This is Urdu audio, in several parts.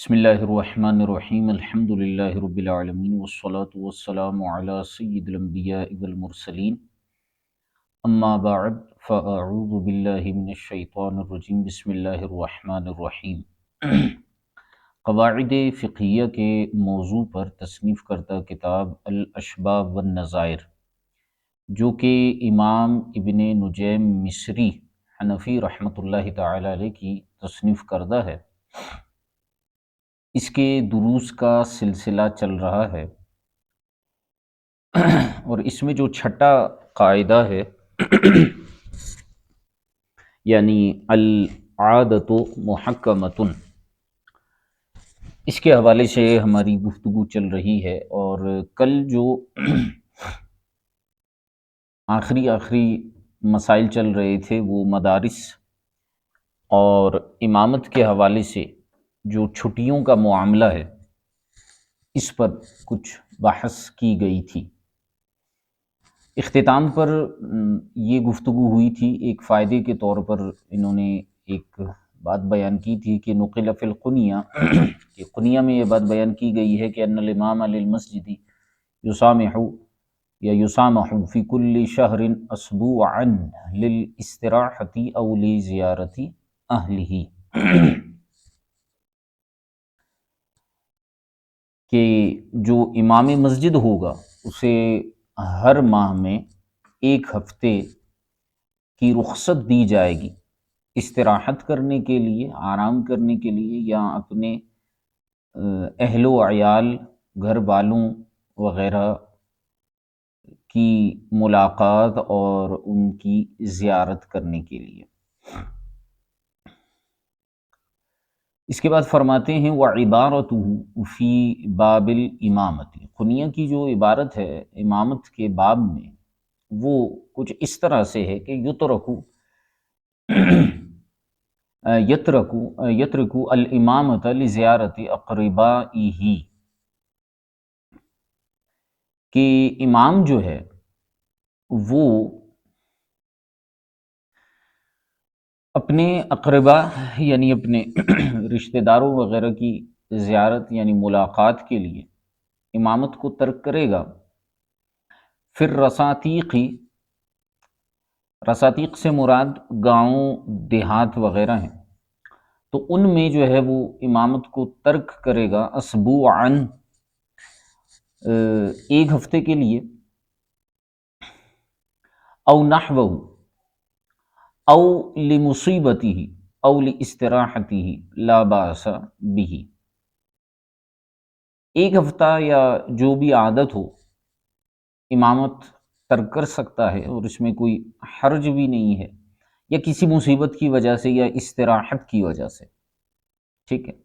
بسم اللہ الرحمن الرحیم الحمد للہ رب العالمین والصلاة والسلام علی سید الانبیاء والمرسلین اما بعد فاعوذ باللہ من الشیطان الرجیم بسم اللہ الرحمن الرحیم قواعد فقہیہ کے موضوع پر تصنیف کردہ کتاب الاشباب والنظائر جو کہ امام ابن نجیم مصری حنفی رحمۃ اللہ تعالی علیہ کی تصنیف کردہ ہے، اس کے دروس کا سلسلہ چل رہا ہے اور اس میں جو چھٹا قاعدہ ہے یعنی العادۃ محکمۃ، اس کے حوالے سے ہماری گفتگو چل رہی ہے۔ اور کل جو آخری مسائل چل رہے تھے وہ مدارس اور امامت کے حوالے سے جو چھٹیوں کا معاملہ ہے اس پر کچھ بحث کی گئی تھی۔ اختتام پر یہ گفتگو ہوئی تھی، ایک فائدے کے طور پر انہوں نے ایک بات بیان کی تھی کہ نقل فی القنیہ، کہ قنیہ میں یہ بات بیان کی گئی ہے کہ ان الامام للمسجد یسامح یا یسامح فی کل شہر اسبوعا للاستراحۃ او لزیارت اہلہ، کہ جو امام مسجد ہوگا اسے ہر ماہ میں ایک ہفتے کی رخصت دی جائے گی استراحت کرنے کے لیے، آرام کرنے کے لیے، یا اپنے اہل و عیال، گھر والوں وغیرہ کی ملاقات اور ان کی زیارت کرنے کے لیے۔ اس کے بعد فرماتے ہیں وَعِبَارَتُهُ فی باب الامامت، قنیہ کی جو عبارت ہے امامت کے باب میں وہ کچھ اس طرح سے ہے کہ یترکو الامامت لزیارت اقربائہ، کہ امام جو ہے وہ اپنے اقربا یعنی اپنے رشتہ داروں وغیرہ کی زیارت یعنی ملاقات کے لیے امامت کو ترک کرے گا۔ پھر رساتیق سے مراد گاؤں دیہات وغیرہ ہیں، تو ان میں جو ہے وہ امامت کو ترک کرے گا اسبوعاً، ایک ہفتے کے لیے، او نحوہ، او لمصیبتہ او لاستراحتہ لا باس بہ، ایک ہفتہ یا جو بھی عادت ہو امامت ترک کر سکتا ہے اور اس میں کوئی حرج بھی نہیں ہے، یا کسی مصیبت کی وجہ سے یا استراحت کی وجہ سے، ٹھیک ہے۔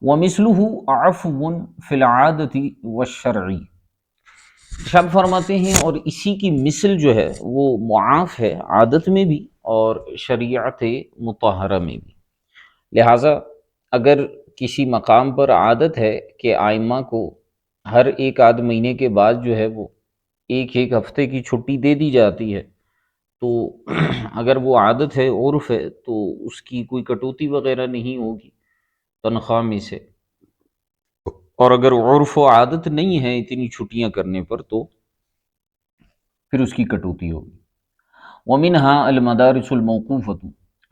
وَمِثْلُهُ عَفْوٌ فِي الْعَادَةِ وَالشَّرْعِ، شاب فرماتے ہیں اور اسی کی مثل جو ہے وہ معاف ہے عادت میں بھی اور شریعت مطہرہ میں بھی۔ لہٰذا اگر کسی مقام پر عادت ہے کہ ائمہ کو ہر ایک آدھ مہینے کے بعد جو ہے وہ ایک ہفتے کی چھٹی دے دی جاتی ہے، تو اگر وہ عادت ہے، عرف ہے، تو اس کی کوئی کٹوتی وغیرہ نہیں ہوگی تنخواہ میں سے، اور اگر عرف و عادت نہیں ہے اتنی چھٹیاں کرنے پر تو پھر اس کی کٹوتی ہوگی۔ وَمِنْهَا الْمَدَارِسُ الْمَوْقُوفَةُ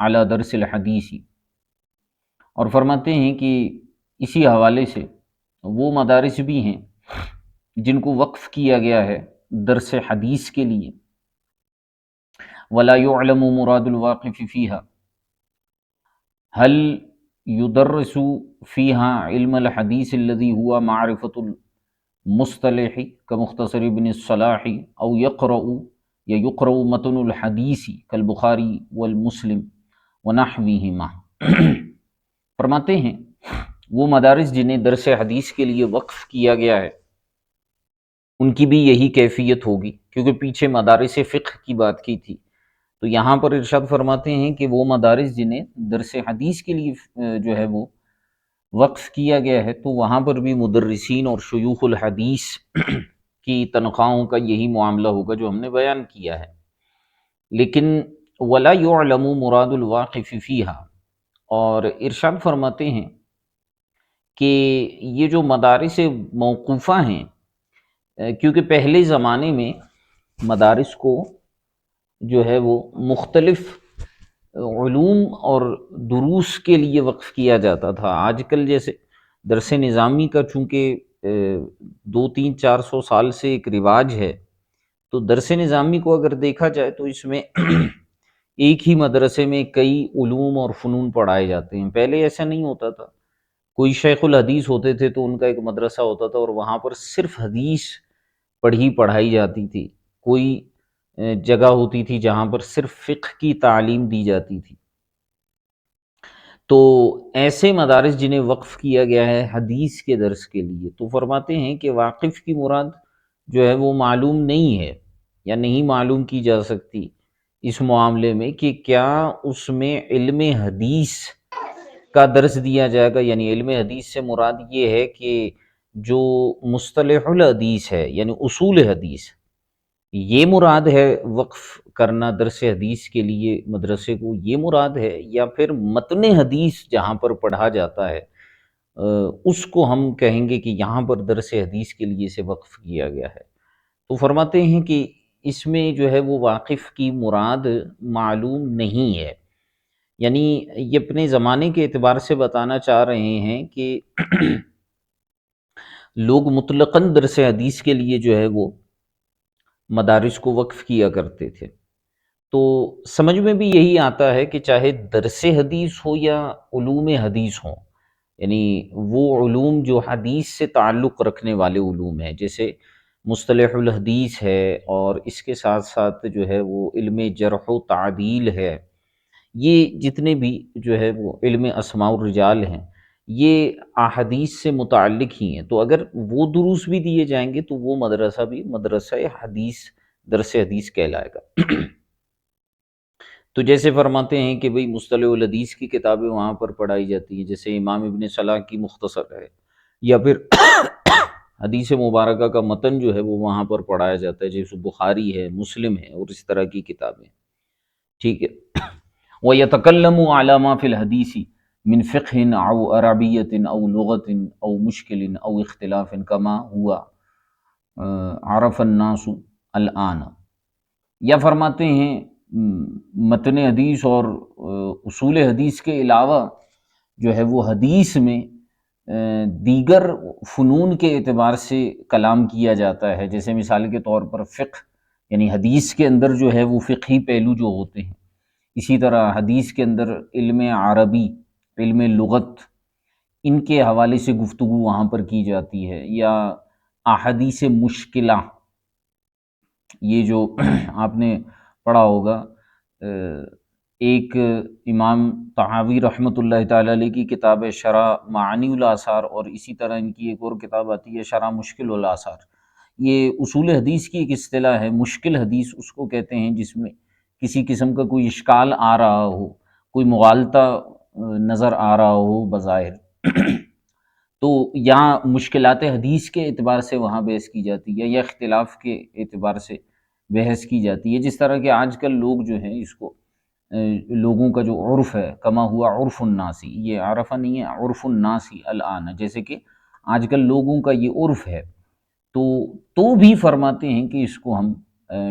عَلَى دَرْسِ الْحَدِيثِ، اور فرماتے ہیں کہ اسی حوالے سے وہ مدارس بھی ہیں جن کو وقف کیا گیا ہے درس حدیث کے لیے۔ وَلَا يُعْلَمُ مُرَادُ الْوَاقِفِ فِيهَا، هل يدرس فيها علم الحديث الذي هو معرفة المصطلح كمختصر ابن الصلاح، أو يقرأ متن الحديث كالبخاري والمسلم ونحوهما۔ فرماتے ہیں وہ مدارس جنہیں درس حدیث کے لیے وقف کیا گیا ہے ان کی بھی یہی کیفیت ہوگی، کیونکہ پیچھے مدارس فقہ کی بات کی تھی، تو یہاں پر ارشاد فرماتے ہیں کہ وہ مدارس جنہیں درس حدیث کے لیے جو ہے وہ وقف کیا گیا ہے، تو وہاں پر بھی مدرسین اور شیوخ الحدیث کی تنخواہوں کا یہی معاملہ ہوگا جو ہم نے بیان کیا ہے۔ لیکن ولا يعلم مراد الواقف فیہا، اور ارشاد فرماتے ہیں کہ یہ جو مدارس موقوفہ ہیں، کیونکہ پہلے زمانے میں مدارس کو جو ہے وہ مختلف علوم اور دروس کے لیے وقف کیا جاتا تھا۔ آج کل جیسے درس نظامی کا چونکہ 200-300-400 سال سے ایک رواج ہے، تو درس نظامی کو اگر دیکھا جائے تو اس میں ایک ہی مدرسے میں کئی علوم اور فنون پڑھائے جاتے ہیں۔ پہلے ایسا نہیں ہوتا تھا، کوئی شیخ الحدیث ہوتے تھے تو ان کا ایک مدرسہ ہوتا تھا اور وہاں پر صرف حدیث پڑھائی جاتی تھی، کوئی جگہ ہوتی تھی جہاں پر صرف فقہ کی تعلیم دی جاتی تھی۔ تو ایسے مدارس جنہیں وقف کیا گیا ہے حدیث کے درس کے لیے، تو فرماتے ہیں کہ واقف کی مراد جو ہے وہ معلوم نہیں ہے یا نہیں معلوم کی جا سکتی اس معاملے میں کہ کیا اس میں علم حدیث کا درس دیا جائے گا۔ یعنی علم حدیث سے مراد یہ ہے کہ جو مصطلح الحدیث ہے، یعنی اصول حدیث، یہ مراد ہے وقف کرنا درس حدیث کے لیے مدرسے کو، یہ مراد ہے، یا پھر متن حدیث جہاں پر پڑھا جاتا ہے اس کو ہم کہیں گے کہ یہاں پر درس حدیث کے لیے اسے وقف کیا گیا ہے۔ تو فرماتے ہیں کہ اس میں جو ہے وہ واقف کی مراد معلوم نہیں ہے، یعنی یہ اپنے زمانے کے اعتبار سے بتانا چاہ رہے ہیں کہ لوگ مطلقاً درس حدیث کے لیے جو ہے وہ مدارس کو وقف کیا کرتے تھے۔ تو سمجھ میں بھی یہی آتا ہے کہ چاہے درس حدیث ہو یا علوم حدیث ہوں، یعنی وہ علوم جو حدیث سے تعلق رکھنے والے علوم ہیں، جیسے مصطلح الحدیث ہے، اور اس کے ساتھ ساتھ جو ہے وہ علم جرح و تعدیل ہے، یہ جتنے بھی جو ہے وہ علم اسماء الرجال ہیں، یہ احادیث سے متعلق ہی ہیں۔ تو اگر وہ دروس بھی دیے جائیں گے تو وہ مدرسہ بھی مدرسہ حدیث، درس حدیث کہلائے گا۔ تو جیسے فرماتے ہیں کہ بھئی مصطلح الحدیث کی کتابیں وہاں پر پڑھائی جاتی ہیں، جیسے امام ابن صلاح کی مختصر ہے، یا پھر حدیث مبارکہ کا متن جو ہے وہ وہاں پر پڑھایا جاتا ہے، جیسے بخاری ہے، مسلم ہے، اور اس طرح کی کتابیں، ٹھیک ہے۔ وَيَتَكَلَّمُ عَلَى مَا فِي الْحَدِيثِ مِنْ فِقْهٍ أَوْ عَرَبِيَّةٍ أَوْ لُغَةٍ أَوْ مُشْكِلٍ أَوْ اخْتِلَافٍ كَمَا هُوَ عَرَفَ النَّاسُ الْآنَ۔ یا فرماتے ہیں متن حدیث اور اصول حدیث کے علاوہ جو ہے وہ حدیث میں دیگر فنون کے اعتبار سے کلام کیا جاتا ہے، جیسے مثال کے طور پر فقہ، یعنی حدیث کے اندر جو ہے وہ فقہی پہلو جو ہوتے ہیں، اسی طرح حدیث کے اندر علم عربی، علم لغت، ان کے حوالے سے گفتگو وہاں پر کی جاتی ہے، یا احادیث مشکلہ، یہ جو آپ نے پڑھا ہوگا، ایک امام طحاوی رحمۃ اللہ تعالی علیہ کی کتاب ہے شرح معانی الآثار، اور اسی طرح ان کی ایک اور کتاب آتی ہے شرح مشکل الآثار۔ یہ اصول حدیث کی ایک اصطلاح ہے۔ مشکل حدیث اس کو کہتے ہیں جس میں کسی قسم کا کوئی اشکال آ رہا ہو، کوئی مغالطہ نظر آ رہا ہو بظاہر، تو یہاں مشکلات حدیث کے اعتبار سے وہاں بحث کی جاتی ہے، یا اختلاف کے اعتبار سے بحث کی جاتی ہے۔ جس طرح کہ آج کل لوگ جو ہیں اس کو لوگوں کا جو عرف ہے، کما ہوا عرف الناسی، یہ عرفہ نہیں ہے، عرف الناسی الآن، جیسے کہ آج کل لوگوں کا یہ عرف ہے، تو بھی فرماتے ہیں کہ اس کو ہم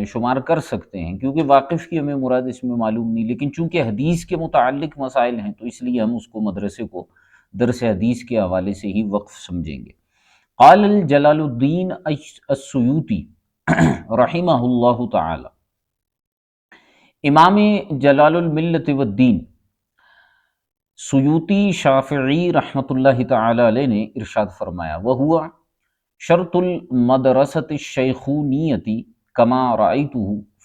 شمار کر سکتے ہیں، کیونکہ واقف کی ہمیں مراد اس میں معلوم نہیں، لیکن چونکہ حدیث کے متعلق مسائل ہیں تو اس لیے ہم اس کو مدرسے کو درس حدیث کے حوالے سے ہی وقف سمجھیں گے۔ قال جلال الدین السیوطی رحمہ اللہ تعالی، امام جلال الملت والدین سیوطی شافعی رحمۃ اللہ تعالی علیہ نے ارشاد فرمایا، وہو شرط المدرسۃ الشیخونیۃ کما رأیتہ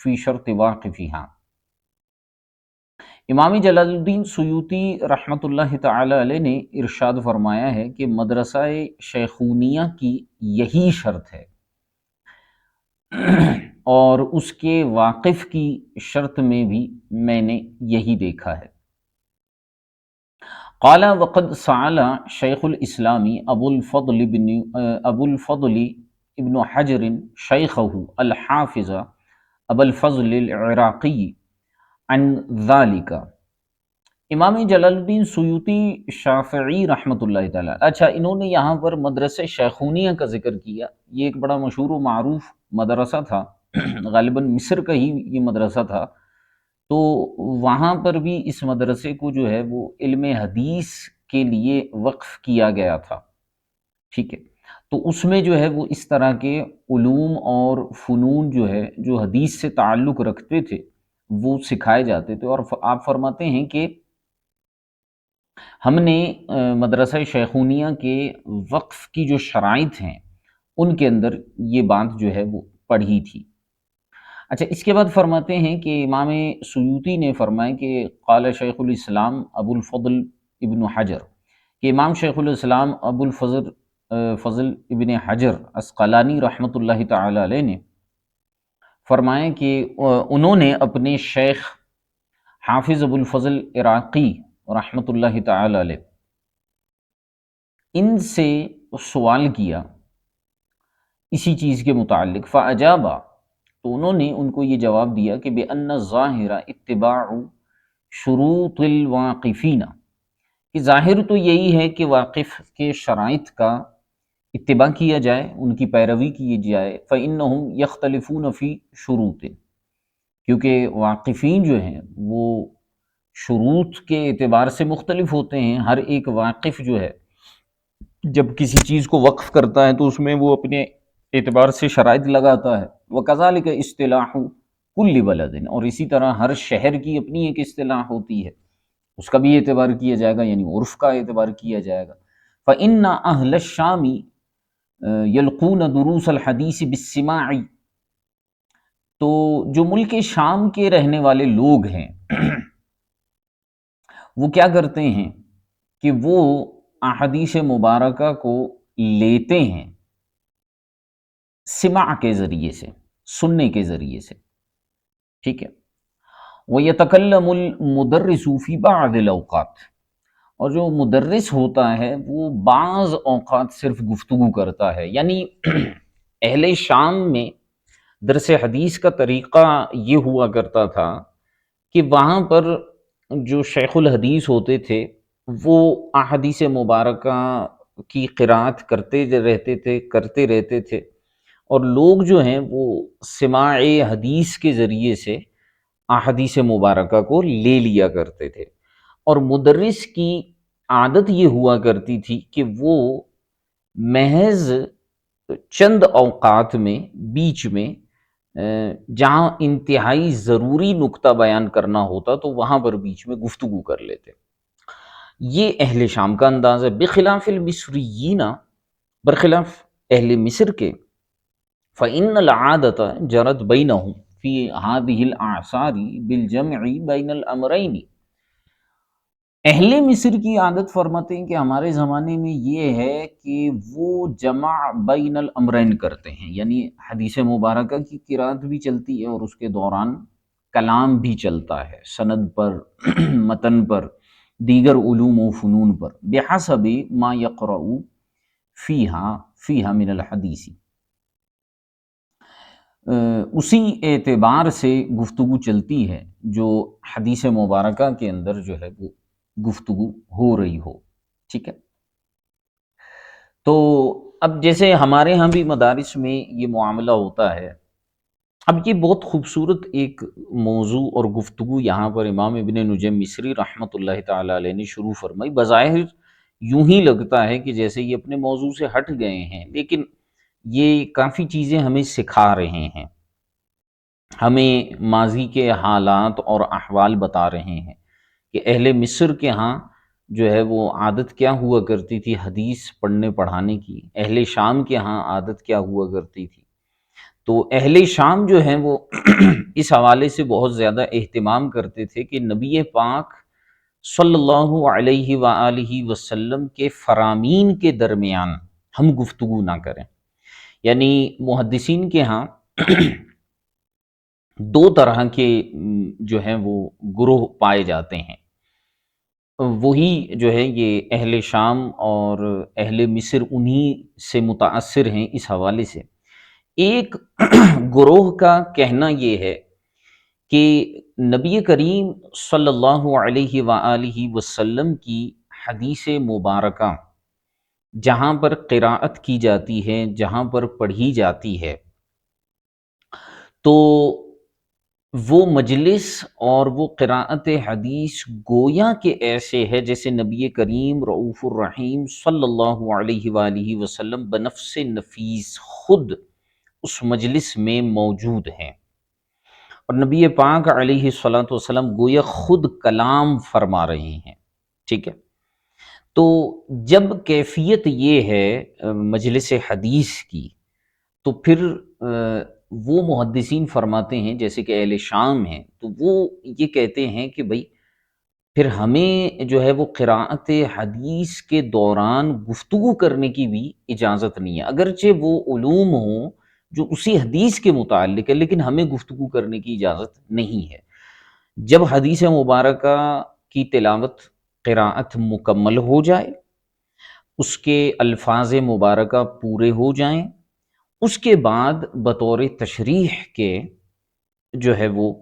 فی شرط واقفہا۔ امام جلال الدین سیوطی رحمۃ اللہ تعالی علیہ نے ارشاد فرمایا ہے کہ مدرسہ شیخونیہ کی یہی شرط ہے، اور اس کے واقف کی شرط میں بھی میں نے یہی دیکھا ہے۔ قال وقد سأل شیخ الاسلام ابو الفضل ابن حجر شیخہ الحافظ ابو الفضل العراقی عن ذالک۔ امام جلال الدین سیوطی شافعی رحمۃ اللہ تعالی، اچھا انہوں نے یہاں پر مدرسہ شیخونیہ کا ذکر کیا۔ یہ ایک بڑا مشہور و معروف مدرسہ تھا، غالباً مصر کا ہی یہ مدرسہ تھا۔ تو وہاں پر بھی اس مدرسے کو جو ہے وہ علم حدیث کے لیے وقف کیا گیا تھا، ٹھیک ہے۔ تو اس میں جو ہے وہ اس طرح کے علوم اور فنون جو ہے جو حدیث سے تعلق رکھتے تھے وہ سکھائے جاتے تھے، اور آپ فرماتے ہیں کہ ہم نے مدرسہ شیخونیہ کے وقف کی جو شرائط ہیں ان کے اندر یہ بات جو ہے وہ پڑھی تھی۔ اچھا اس کے بعد فرماتے ہیں کہ امام سیوطی نے فرمایا کہ قال شیخ الاسلام ابو الفضل ابن حجر، کہ امام شیخ الاسلام ابو الفضل فضل ابن حجر عسقلانی رحمۃ اللہ تعالی علیہ نے فرمایا کہ انہوں نے اپنے شیخ حافظ ابو الفضل عراقی رحمۃ اللہ تعالی علیہ ان سے سوال کیا اسی چیز کے متعلق، فاجابا، تو انہوں نے ان کو یہ جواب دیا کہ بأن الظاہر اتباع شروط الواقفین، کہ ظاہر تو یہی ہے کہ واقف کے شرائط کا اتباع کیا جائے، ان کی پیروی کی جائے، فإنہم یختلفون فی شروط، کیونکہ واقفین جو ہیں وہ شروط کے اعتبار سے مختلف ہوتے ہیں۔ ہر ایک واقف جو ہے جب کسی چیز کو وقف کرتا ہے تو اس میں وہ اپنے اعتبار سے شرائط لگاتا ہے۔ وَكَذَلِكَ اصطلاح کل بلد، اور اسی طرح ہر شہر کی اپنی ایک اصطلاح ہوتی ہے، اس کا بھی اعتبار کیا جائے گا، یعنی عرف کا اعتبار کیا جائے گا۔ فَإِنَّ أَهْلَ الشَّامِ يَلْقُونَ دُرُوسَ الْحَدِيثِ بِالسِّمَاعِ، تو جو ملک شام کے رہنے والے لوگ ہیں وہ کیا کرتے ہیں کہ وہ احادیث مبارکہ کو لیتے ہیں سماع کے ذریعے سے، سننے کے ذریعے سے، ٹھیک ہے۔ وَيَتَكَلَّمُ الْمُدَرِّسُ فِي بَعْضِ الْأَوْقَاتِ، اور جو مدرس ہوتا ہے وہ بعض اوقات صرف گفتگو کرتا ہے، یعنی اہل شام میں درس حدیث کا طریقہ یہ ہوا کرتا تھا کہ وہاں پر جو شیخ الحدیث ہوتے تھے وہ احادیث مبارکہ کی قرأت کرتے رہتے تھے، اور لوگ جو ہیں وہ سماع حدیث کے ذریعے سے احادیث مبارکہ کو لے لیا کرتے تھے۔ اور مدرس کی عادت یہ ہوا کرتی تھی کہ وہ محض چند اوقات میں بیچ میں جہاں انتہائی ضروری نقطہ بیان کرنا ہوتا تو وہاں پر بیچ میں گفتگو کر لیتے۔ یہ اہل شام کا انداز ہے۔ بخلاف المصریین، برخلاف اہل مصر کے، فإن العادة جرت بینہم فی هذه الاعصار بالجمع بین الامرین، اہل مصر کی عادت فرماتے ہیں کہ ہمارے زمانے میں یہ ہے کہ وہ جمع بین الامرین کرتے ہیں، یعنی حدیث مبارکہ کی قرأت بھی چلتی ہے اور اس کے دوران کلام بھی چلتا ہے، سند پر متن پر، دیگر علوم و فنون پر، بحسب ما یقرأ فیہا من الحدیث، اسی اعتبار سے گفتگو چلتی ہے جو حدیث مبارکہ کے اندر جو ہے وہ گفتگو ہو رہی ہو، ٹھیک ہے۔ تو اب جیسے ہمارے ہاں بھی مدارس میں یہ معاملہ ہوتا ہے، اب یہ بہت خوبصورت ایک موضوع اور گفتگو یہاں پر امام ابن نجم مصری رحمۃ اللہ تعالی علیہ نے شروع فرمائی۔ بظاہر یوں ہی لگتا ہے کہ جیسے یہ اپنے موضوع سے ہٹ گئے ہیں، لیکن یہ کافی چیزیں ہمیں سکھا رہے ہیں، ہمیں ماضی کے حالات اور احوال بتا رہے ہیں کہ اہل مصر کے ہاں جو ہے وہ عادت کیا ہوا کرتی تھی حدیث پڑھنے پڑھانے کی، اہل شام کے ہاں عادت کیا ہوا کرتی تھی۔ تو اہل شام جو ہیں وہ اس حوالے سے بہت زیادہ اہتمام کرتے تھے کہ نبی پاک صلی اللہ علیہ وآلہ وسلم کے فرامین کے درمیان ہم گفتگو نہ کریں، یعنی محدثین کے ہاں دو طرح کے جو ہیں وہ گروہ پائے جاتے ہیں، وہی جو ہے یہ اہل شام اور اہل مصر انہی سے متاثر ہیں اس حوالے سے۔ ایک گروہ کا کہنا یہ ہے کہ نبی کریم صلی اللہ علیہ وآلہ وسلم کی حدیث مبارکہ جہاں پر قراءت کی جاتی ہے، جہاں پر پڑھی جاتی ہے، تو وہ مجلس اور وہ قراءت حدیث گویا کہ ایسے ہے جیسے نبی کریم رؤوف الرحیم صلی اللہ علیہ وآلہ وسلم بنفس نفیس خود اس مجلس میں موجود ہیں، اور نبی پاک علیہ الصلاۃ والسلام گویا خود کلام فرما رہے ہیں، ٹھیک ہے۔ تو جب کیفیت یہ ہے مجلس حدیث کی، تو پھر وہ محدثین فرماتے ہیں جیسے کہ اہل شام ہیں، تو وہ یہ کہتے ہیں کہ بھئی پھر ہمیں جو ہے وہ قراءت حدیث کے دوران گفتگو کرنے کی بھی اجازت نہیں ہے، اگرچہ وہ علوم ہوں جو اسی حدیث کے متعلق ہے، لیکن ہمیں گفتگو کرنے کی اجازت نہیں ہے۔ جب حدیث مبارکہ کی تلاوت قراءت مکمل ہو جائے، اس کے الفاظ مبارکہ پورے ہو جائیں، اس کے بعد بطور تشریح کے جو ہے وہ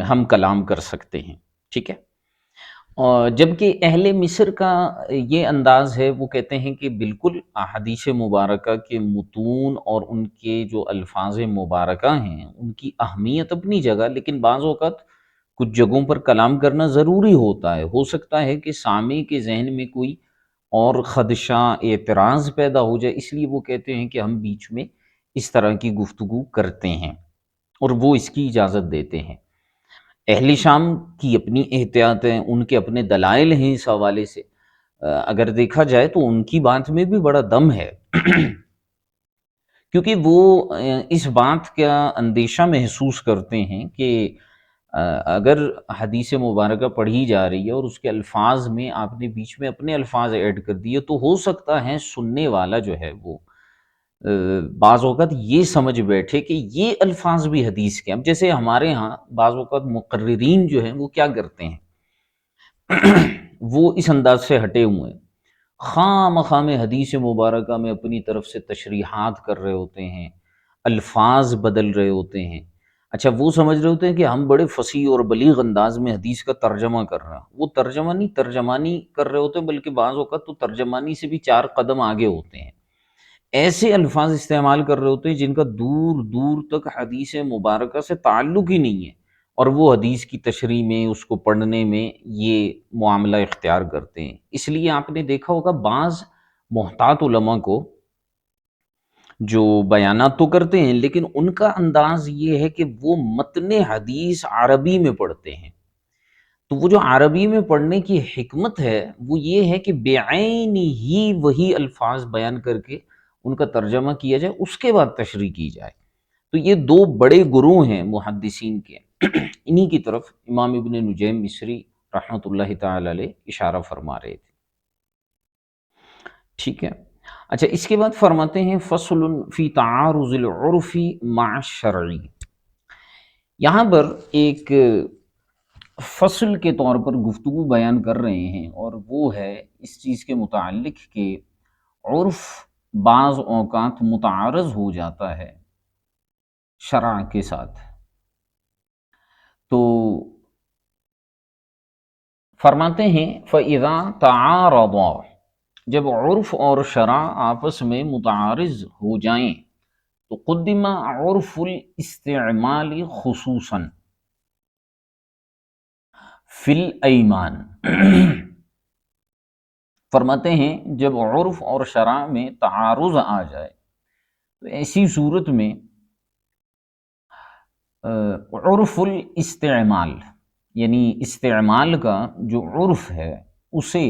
ہم کلام کر سکتے ہیں، ٹھیک ہے۔ اور جبکہ اہل مصر کا یہ انداز ہے، وہ کہتے ہیں کہ بالکل احادیث مبارکہ کے متون اور ان کے جو الفاظ مبارکہ ہیں ان کی اہمیت اپنی جگہ، لیکن بعض اوقات کچھ جگہوں پر کلام کرنا ضروری ہوتا ہے، ہو سکتا ہے کہ سامع کے ذہن میں کوئی اور خدشہ اعتراض پیدا ہو جائے، اس لیے وہ کہتے ہیں کہ ہم بیچ میں اس طرح کی گفتگو کرتے ہیں اور وہ اس کی اجازت دیتے ہیں۔ اہل شام کی اپنی احتیاط ہیں، ان کے اپنے دلائل ہیں اس حوالے سے، اگر دیکھا جائے تو ان کی بات میں بھی بڑا دم ہے کیونکہ وہ اس بات کا اندیشہ محسوس کرتے ہیں کہ اگر حدیث مبارکہ پڑھی جا رہی ہے اور اس کے الفاظ میں آپ نے بیچ میں اپنے الفاظ ایڈ کر دیے، تو ہو سکتا ہے سننے والا جو ہے وہ بعض اوقات یہ سمجھ بیٹھے کہ یہ الفاظ بھی حدیث کے ہیں۔ اب جیسے ہمارے ہاں بعض اوقات مقررین جو ہیں وہ کیا کرتے ہیں وہ اس انداز سے ہٹے ہوئے ہیں، خواہ مخواہ میں حدیث مبارکہ میں اپنی طرف سے تشریحات کر رہے ہوتے ہیں، الفاظ بدل رہے ہوتے ہیں، اچھا وہ سمجھ رہے ہوتے ہیں کہ ہم بڑے فصیح اور بلیغ انداز میں حدیث کا ترجمہ کر رہے ہیں، وہ ترجمہ نہیں ترجمانی کر رہے ہوتے ہیں، بلکہ بعض اوقات تو ترجمانی سے بھی 4 قدم آگے ہوتے ہیں، ایسے الفاظ استعمال کر رہے ہوتے ہیں جن کا دور دور تک حدیث مبارکہ سے تعلق ہی نہیں ہے، اور وہ حدیث کی تشریح میں اس کو پڑھنے میں یہ معاملہ اختیار کرتے ہیں۔ اس لیے آپ نے دیکھا ہوگا بعض محتاط علماء کو جو بیانات تو کرتے ہیں، لیکن ان کا انداز یہ ہے کہ وہ متن حدیث عربی میں پڑھتے ہیں، تو وہ جو عربی میں پڑھنے کی حکمت ہے وہ یہ ہے کہ بعین ہی وہی الفاظ بیان کر کے ان کا ترجمہ کیا جائے، اس کے بعد تشریح کی جائے۔ تو یہ 2 بڑے گروہ ہیں محدثین کے، انہی کی طرف امام ابن نجیم مصری رحمۃ اللہ تعالی علیہ اشارہ فرما رہے تھے، ٹھیک ہے۔ اچھا اس کے بعد فرماتے ہیں فصل فی تعارض العرف مع الشرعی، یہاں پر ایک فصل کے طور پر گفتگو بیان کر رہے ہیں، اور وہ ہے اس چیز کے متعلق کہ عرف بعض اوقات متعارض ہو جاتا ہے شرع کے ساتھ۔ تو فرماتے ہیں فَإِذَا تَعَارَضَا، جب عرف اور شرع آپس میں متعارض ہو جائیں تو قدم عرف الاستعمال خصوصاً فی الایمان، فرماتے ہیں جب عرف اور شرع میں تعارض آ جائے تو ایسی صورت میں عرف الاستعمال یعنی استعمال کا جو عرف ہے اسے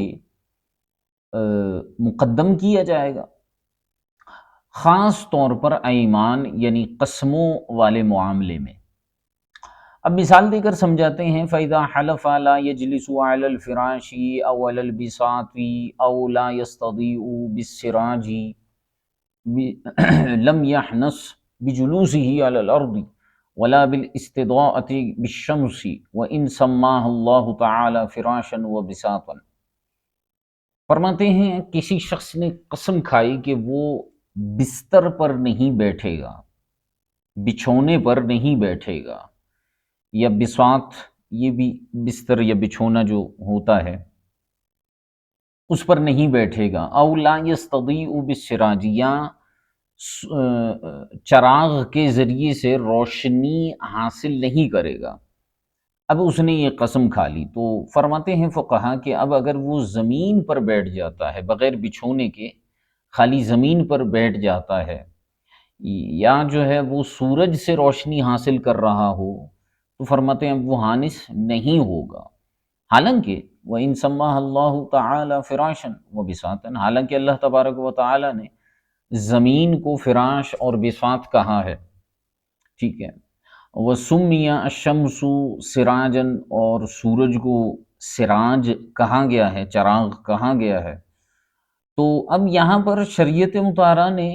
مقدم کیا جائے گا، خاص طور پر ایمان یعنی قسموں والے معاملے میں۔ اب مثال دے کر سمجھاتے ہیں فَإِذَا حَلَفَ لَا يَجْلِسُ عَلَى الْفِرَاشِ أَوْ عَلَى الْبِسَاطِ أَوْ لَا يَسْتَضِيءُ بِالسِّرَاجِ لَمْ يَحْنَسْ بِجُلُوسِهِ عَلَى الْأَرْضِ وَلَا بِالْإِسْتِضَاءَةِ بِالشَّمْسِ وَإِنْ سَمَّاهَا اللَّهُ تَعَالَى فِرَاشًا وَبِسَاطًا، فرماتے ہیں کسی شخص نے قسم کھائی کہ وہ بستر پر نہیں بیٹھے گا، بچھونے پر نہیں بیٹھے گا، یا بساط، یہ بھی بستر یا بچھونا جو ہوتا ہے اس پر نہیں بیٹھے گا، او لا یستضیء بالسراج، یا چراغ کے ذریعے سے روشنی حاصل نہیں کرے گا۔ اب اس نے یہ قسم کھا لی، تو فرماتے ہیں فقہا کہ اب اگر وہ زمین پر بیٹھ جاتا ہے بغیر بچھونے کے، خالی زمین پر بیٹھ جاتا ہے، یا جو ہے وہ سورج سے روشنی حاصل کر رہا ہو، تو فرماتے ہیں اب وہ حانس نہیں ہوگا۔ حالانکہ وَإِن سَمَّاهَا اللَّهُ تَعَالَى فِرَاشًا وَبِسَاطًا، حالانکہ اللہ تبارک و تعالی نے زمین کو فراش اور بساط کہا ہے، ٹھیک ہے، وَسُمِّيَ الشَّمْسُ سِرَاجًا، اور سورج کو سراج کہا گیا ہے، چراغ کہا گیا ہے۔ تو اب یہاں پر شریعت مطہرہ نے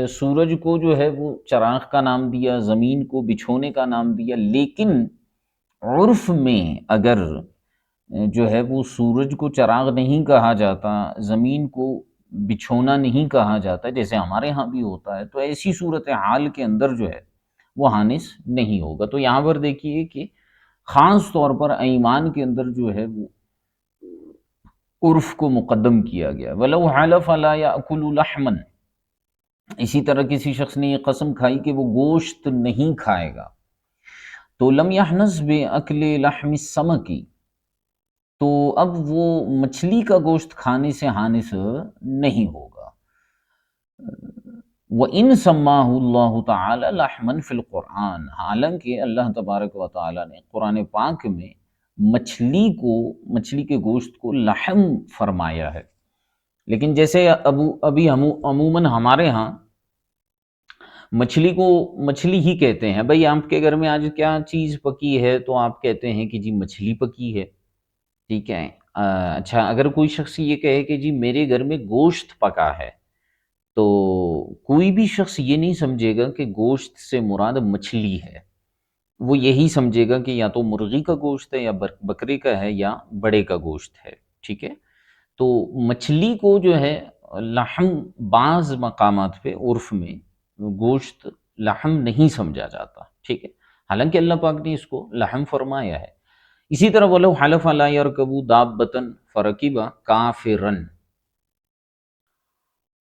سورج کو جو ہے وہ چراغ کا نام دیا، زمین کو بچھونے کا نام دیا، لیکن عرف میں اگر جو ہے وہ سورج کو چراغ نہیں کہا جاتا، زمین کو بچھونا نہیں کہا جاتا، جیسے ہمارے ہاں بھی ہوتا ہے، تو ایسی صورتحال کے اندر جو ہے وہ حانس نہیں ہوگا۔ تو یہاں پر دیکھیے کہ خاص طور پر ایمان کے اندر جو ہے وہ عرف کو مقدم کیا گیا۔ وَلَوْ حَلَفَ لَا يَأْكُلُ لَحْمًا، اسی طرح کسی شخص نے یہ قسم کھائی کہ وہ گوشت نہیں کھائے گا، تو لم يحنس بِأَكْلِ لَحْمِ السَّمَكِ، تو اب وہ مچھلی کا گوشت کھانے سے حانس نہیں ہوگا۔ وَإِن سَمَّاهُ اللَّهُ تَعَالَى لَحْمًا فِي الْقُرْآنِ، حالانکہ اللہ تبارک و تعالیٰ نے قرآن پاک میں مچھلی کے گوشت کو لحم فرمایا ہے، لیکن جیسے ابھی عموماً ہمارے ہاں مچھلی کو مچھلی ہی کہتے ہیں۔ بھئی آپ کے گھر میں آج کیا چیز پکی ہے، تو آپ کہتے ہیں کہ جی مچھلی پکی ہے، ٹھیک ہے۔ اچھا، اگر کوئی شخص یہ کہے کہ جی میرے گھر میں گوشت پکا ہے، تو کوئی بھی شخص یہ نہیں سمجھے گا کہ گوشت سے مراد مچھلی ہے، وہ یہی سمجھے گا کہ یا تو مرغی کا گوشت ہے، یا بکرے کا ہے، یا بڑے کا گوشت ہے، ٹھیک ہے۔ تو مچھلی کو جو ہے لحم، بعض مقامات پہ عرف میں گوشت لحم نہیں سمجھا جاتا، ٹھیک ہے، حالانکہ اللہ پاک نے اس کو لحم فرمایا ہے۔ اسی طرح وَلَوْ حَلَفَ لَا يَرْكَبُ دَابَّةً فَرَكِبَ كَافِرًا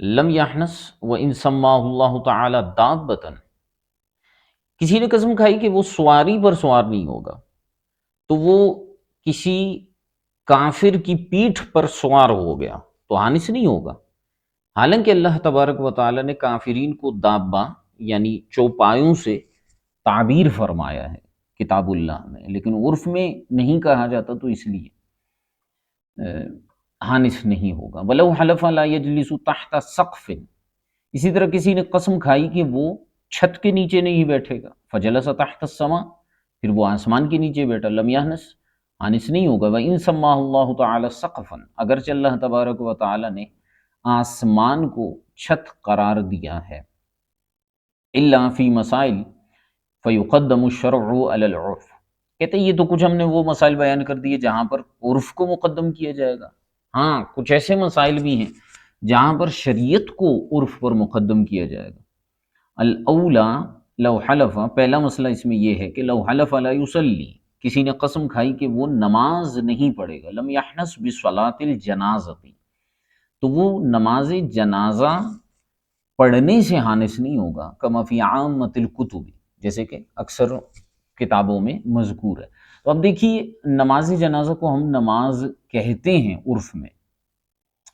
لَمْ يَحْنَسْ وَإِن سَمَّاهُ اللَّهُ تَعَالَى دَابَّةً، کسی نے قسم کھائی کہ وہ سواری پر سوار نہیں ہوگا، تو وہ کسی کافر کی پیٹھ پر سوار ہو گیا تو حانس نہیں ہوگا۔ حالانکہ اللہ تبارک و تعالیٰ نے کافرین کو دابہ یعنی چوپایوں سے تعبیر فرمایا ہے کتاب اللہ میں، لیکن عرف میں نہیں کہا جاتا، تو اس لیے حانس نہیں ہوگا۔ وَلَوْ حَلَفَ لَا يَجْلِسُ تَحْتَ سَقْفٍ، اسی طرح کسی نے قسم کھائی کہ وہ چھت کے نیچے نہیں بیٹھے گا، فَجَلَسَ تَحْتَ السَّمَاء، پھر وہ آسمان کے نیچے بیٹھا، لم يحنس، حانس نہیں ہوگا۔ وَإِن سَمَّاهُ اللَّهُ تَعَالَى سَقْفًا، اگرچہ اللہ تبارک و تعالیٰ نے آسمان کو چھت قرار دیا ہے، إِلَّا فِي مسائل فَيُقَدَّمُ الشَّرْعُ عَلَى الْعُرْفِ، کہتے ہیں یہ تو کچھ ہم نے وہ مسائل بیان کر دیے جہاں پر عرف کو مقدم کیا جائے گا، ہاں کچھ ایسے مسائل بھی ہیں جہاں پر شریعت کو عرف پر مقدم کیا جائے گا۔ الاولا لو حلف، پہلا مسئلہ اس میں یہ ہے کہ لو حلف لا یصلی، کسی نے قسم کھائی کہ وہ نماز نہیں پڑھے گا، لم یحنس بصلاۃ الجنازہ، تو وہ نماز جنازہ پڑھنے سے حانس نہیں ہوگا، کما فی عامۃ الکتب، جیسے کہ اکثر کتابوں میں مذکور ہے۔ تو اب دیکھیے نماز جنازہ کو ہم نماز کہتے ہیں عرف میں،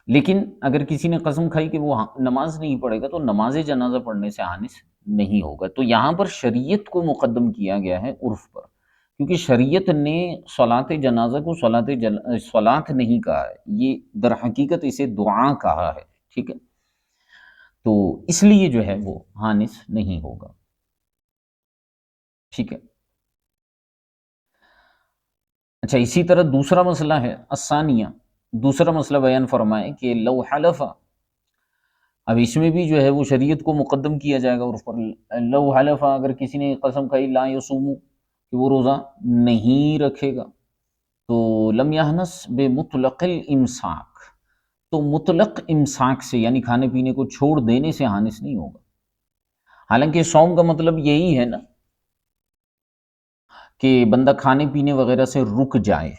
لیکن اگر کسی نے قسم کھائی کہ وہ نماز نہیں پڑھے گا تو نماز جنازہ پڑھنے سے حانس نہیں ہوگا۔ تو یہاں پر شریعت کو مقدم کیا گیا ہے عرف پر، کیونکہ شریعت نے صلاۃ جنازہ کو صلاۃ نہیں کہا ہے، یہ در حقیقت اسے دعا کہا ہے، ٹھیک ہے، تو اس لیے جو ہے وہ حانس نہیں ہوگا، ٹھیک ہے۔ اچھا، اسی طرح دوسرا مسئلہ ہے الثانیہ، دوسرا مسئلہ بیان فرمائے کہ لو حلف، اب اس میں بھی جو ہے وہ شریعت کو مقدم کیا جائے گا عرف پر۔ لو حلف، اگر کسی نے قسم کھائی لا یصوم، کہ وہ روزہ نہیں رکھے گا، تو لم یحنس بمطلق الامساک، تو مطلق امساک سے یعنی کھانے پینے کو چھوڑ دینے سے حانس نہیں ہوگا۔ حالانکہ صوم کا مطلب یہی ہے نا کہ بندہ کھانے پینے وغیرہ سے رک جائے،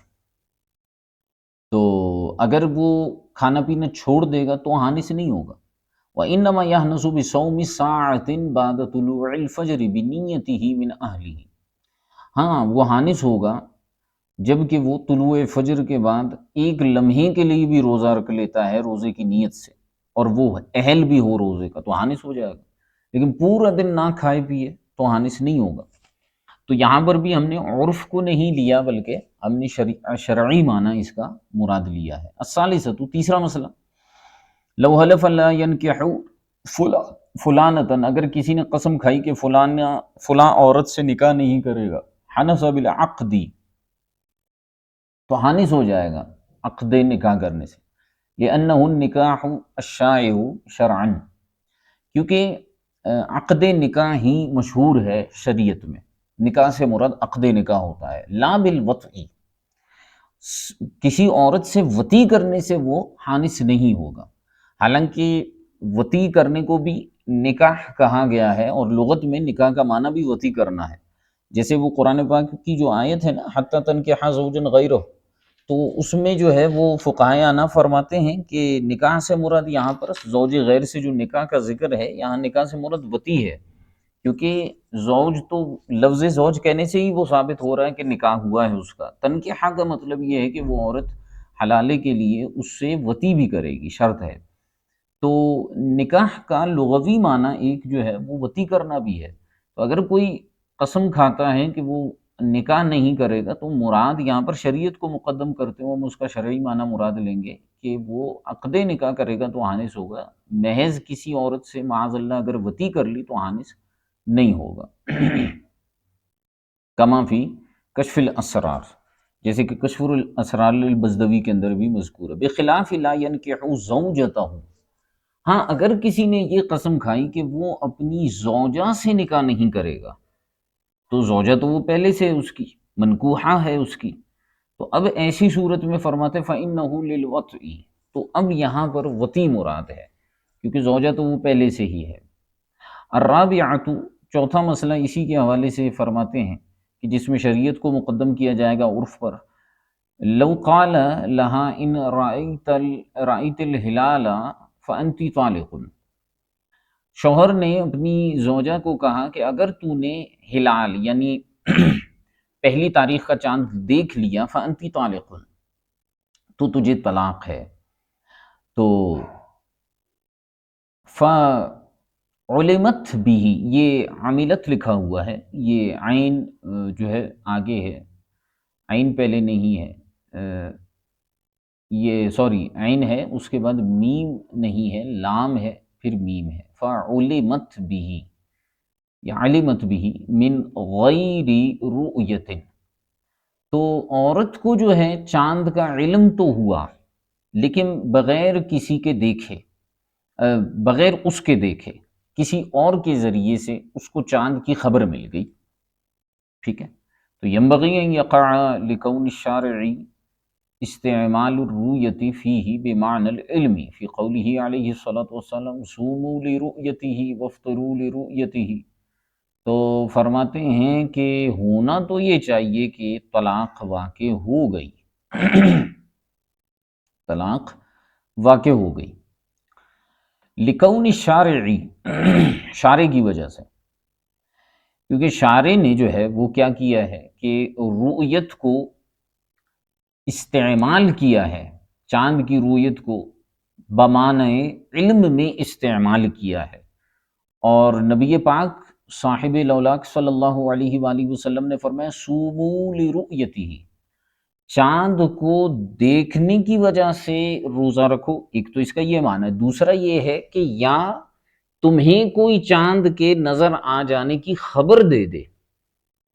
تو اگر وہ کھانا پینا چھوڑ دے گا تو حانث نہیں ہوگا۔ وَإِنَّمَا يَحْنَثُ بِصَوْمِ سَاعَةٍ بَعْدَ طُلُوعِ الْفَجْرِ بِنِيَّتِهِ مِنْ أَهْلِهِ، ہاں وہ حانث ہوگا جب کہ وہ طلوع فجر کے بعد ایک لمحے کے لیے بھی روزہ رکھ لیتا ہے روزے کی نیت سے، اور وہ اہل بھی ہو روزے کا، تو حانث ہو جائے گا۔ لیکن پورا دن نہ کھائے پیے تو حانث نہیں ہوگا۔ تو یہاں پر بھی ہم نے عرف کو نہیں لیا بلکہ ہم نے شرعی معنی اس کا مراد لیا ہے۔ الثالثۃ، تیسرا مسئلہ، لو حلف لا ينکح فلانتن، اگر کسی نے قسم کھائی کہ فلاں عورت سے نکاح نہیں کرے گا، حنث بالعقد، تو حانث ہو جائے گا عقد نکاح کرنے سے، لأنہ النکاح الشائع شرعا، کیونکہ عقد نکاح ہی مشہور ہے شریعت میں۔ نکاح سے مراد عقد نکاح ہوتا ہے، لا بالوطئی، کسی عورت سے وطی کرنے سے وہ حانث نہیں ہوگا۔ حالانکہ وطی کرنے کو بھی نکاح کہا گیا ہے، اور لغت میں نکاح کا معنی بھی وطی کرنا ہے، جیسے وہ قرآن پاک کی جو آیت ہے نا حتی تنکحا زوجا غیرہ، تو اس میں جو ہے وہ فقہائے انا فرماتے ہیں کہ نکاح سے مراد یہاں پر زوج غیر سے جو نکاح کا ذکر ہے، یہاں نکاح سے مراد وطی ہے، کیونکہ زوج تو لفظ زوج کہنے سے ہی وہ ثابت ہو رہا ہے کہ نکاح ہوا ہے اس کا۔ تنکیحہ کا مطلب یہ ہے کہ وہ عورت حلالے کے لیے اس سے وطی بھی کرے گی، شرط ہے۔ تو نکاح کا لغوی معنی ایک جو ہے وہ وطی کرنا بھی ہے۔ تو اگر کوئی قسم کھاتا ہے کہ وہ نکاح نہیں کرے گا، تو مراد یہاں پر شریعت کو مقدم کرتے ہوئے ہم اس کا شرعی معنی مراد لیں گے کہ وہ عقد نکاح کرے گا تو حانث ہوگا، محض کسی عورت سے معاذ اللہ اگر وطی کر لی تو حانث نہیں ہوگا۔ کما فی کشف الاسرار، جیسے کہ کشف الاسرار البزدوی کے اندر بھی مذکور ہے، بخلاف لا ینکح زوجتہ، ہاں اگر کسی نے یہ قسم کھائی کہ وہ اپنی زوجہ سے نکاح نہیں کرے گا، تو زوجہ تو وہ پہلے سے اس کی منکوحہ ہے اس کی، تو اب ایسی صورت میں فرماتے فَإِنَّهُ لِلْوَطْءِ، تو اب یہاں پر وطی مراد ہے، کیونکہ زوجہ تو وہ پہلے سے ہی ہے۔ الرابعۃ، چوتھا مسئلہ اسی کے حوالے سے فرماتے ہیں کہ جس میں شریعت کو مقدم کیا جائے گا عرف پر، لو قال لها ان رأيت الہلال فأنت طالق، شوہر نے اپنی زوجہ کو کہا کہ اگر تو نے ہلال یعنی پہلی تاریخ کا چاند دیکھ لیا، فأنت طالق، تو تجھے طلاق ہے۔ تو علمت بھی، یہ عاملت لکھا ہوا ہے، یہ عین جو ہے آگے ہے، عین پہلے نہیں ہے، یہ سوری عین ہے اس کے بعد میم نہیں ہے، لام ہے پھر میم ہے، فعلمت بھی یا علمت بھی من غیر رؤیت، تو عورت کو جو ہے چاند کا علم تو ہوا لیکن بغیر کسی کے دیکھے، بغیر اس کے دیکھے کسی اور کے ذریعے سے اس کو چاند کی خبر مل گئی، ٹھیک ہے۔ تو ینبغی ان یقع لکون الشارع استعمال الرؤیت فیہ بمعنی العلم فی قولہ علیہ الصلاۃ والسلام صوموا لرؤیتہ وافطروا لرؤیتہ، تو فرماتے ہیں کہ ہونا تو یہ چاہیے کہ طلاق واقع ہو گئی، طلاق واقع ہو گئی، لکون الشارعی، شارع کی وجہ سے، کیونکہ شارع نے جو ہے وہ کیا کیا ہے کہ رؤیت کو استعمال کیا ہے، چاند کی رؤیت کو بمعنی علم میں استعمال کیا ہے، اور نبی پاک صاحب لولاک صلی اللہ علیہ وآلہ وسلم نے فرمایا صوموا لرؤیتہ، چاند کو دیکھنے کی وجہ سے روزہ رکھو، ایک تو اس کا یہ معنی ہے، دوسرا یہ ہے کہ یا تمہیں کوئی چاند کے نظر آ جانے کی خبر دے دے،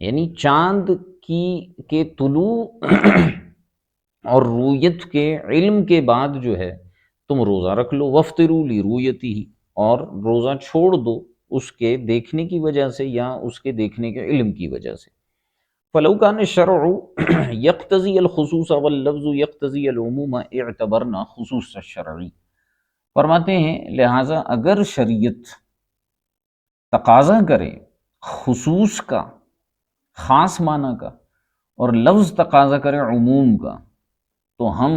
یعنی چاند کے طلوع اور رؤیت کے علم کے بعد جو ہے تم روزہ رکھ لو، وافطروا لرؤیتہ، اور روزہ چھوڑ دو اس کے دیکھنے کی وجہ سے یا اس کے دیکھنے کے علم کی وجہ سے۔ فلو کان الشرع یقتضی الخصوص واللفظ یقتضی العموم اعتبرنا خصوص الشرعی، فرماتے ہیں لہٰذا اگر شریعت تقاضا کرے خصوص کا، خاص معنی کا، اور لفظ تقاضا کرے عموم کا تو ہم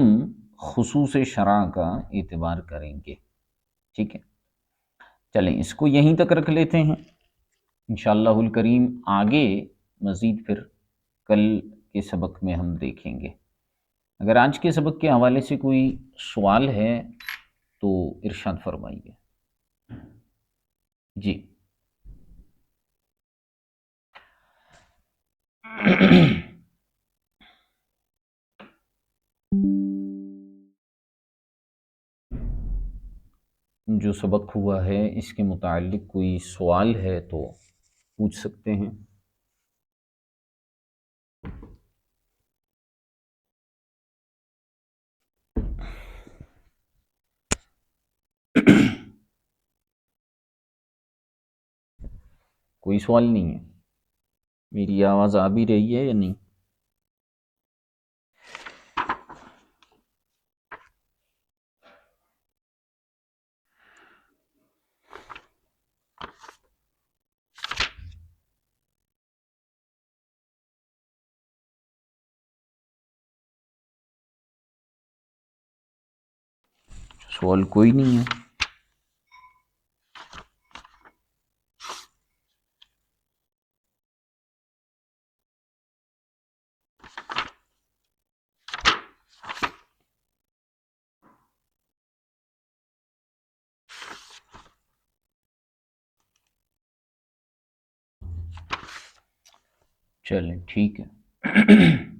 خصوص شرع کا اعتبار کریں گے، ٹھیک ہے؟ چلیں اس کو یہیں تک رکھ لیتے ہیں، انشاءاللہ الکریم آگے مزید پھر کل کے سبق میں ہم دیکھیں گے۔ اگر آج کے سبق کے حوالے سے کوئی سوال ہے تو ارشاد فرمائیے۔ جی جو سبق ہوا ہے اس کے متعلق کوئی سوال ہے تو پوچھ سکتے ہیں۔ کوئی سوال نہیں ہے؟ میری آواز آ بھی رہی ہے یا نہیں؟ سوال کوئی نہیں ہے؟ چلیں ٹھیک ہے۔